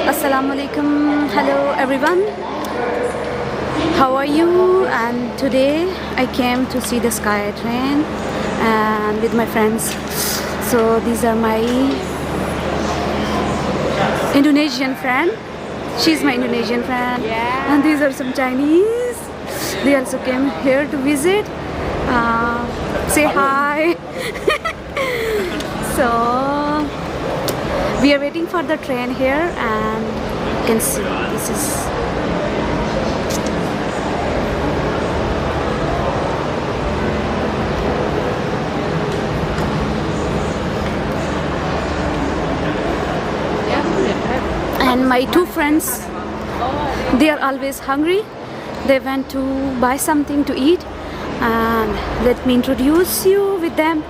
Assalamualaikum. Hello everyone. How are you? And today I came to see the sky train and with my friends. So these are my Indonesian friend. She's my Indonesian friend. Yeah. And these are some Chinese. They also came here to visit. Say hi. So we are waiting for the train here, and you can see this is and my two friends, they are always hungry. They went to buy something to eat, and let me introduce you with them.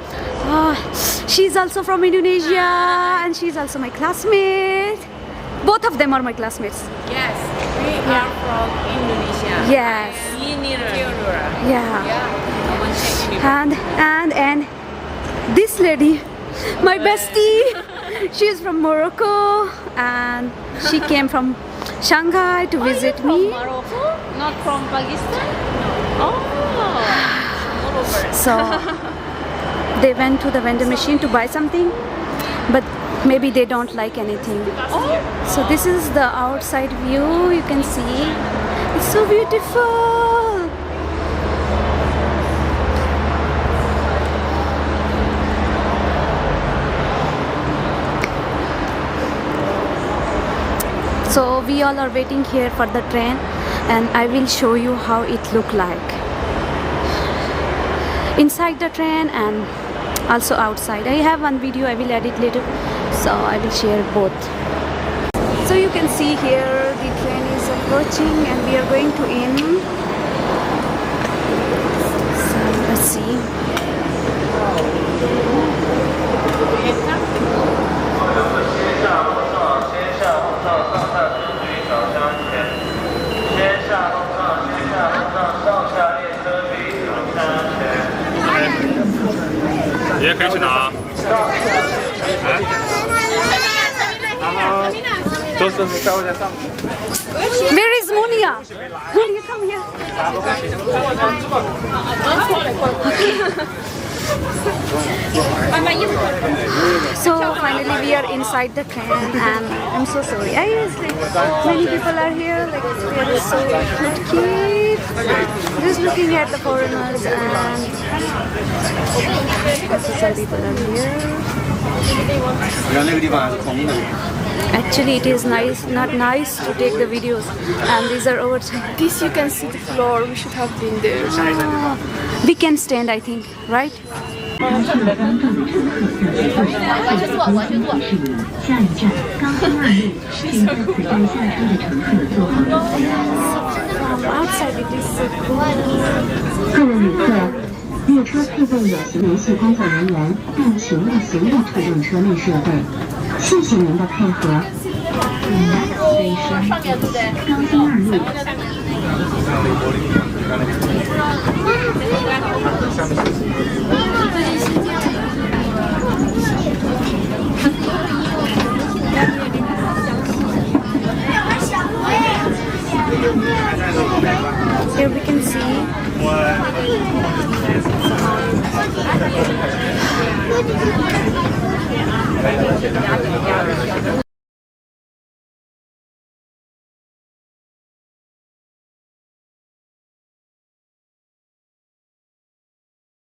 She's also from Indonesia and she's also my classmate. Both of them are my classmates. Yes, we are from Indonesia. Yes. Theodora. Yeah. And this lady, my bestie, she is from Morocco and she came from Shanghai to visit me. From Morocco? Not from Pakistan? Oh. So they went to the vendor machine to buy something, but maybe they don't like anything. So this is the outside view. You can see it's so beautiful. So we all are waiting here for the train, and I will show you how it look like inside the train and also outside. I have one video, I will edit later, so I will share both. So you can see here the train is approaching and we are going to in. So let's see. Where is Monia? Monia, come here. So finally we are inside the train, and I'm so sorry. Many people are here, like there is so cute kids just looking at the foreigners, and some people are here. Actually, it is not nice to take the videos, and these are outside. This you can see the floor. We should have been there. We can stand, I think, right? From outside it is so cool. 列车配备有联系工作人员并行入行入土用车内设备，谢谢您的配合。高津二路。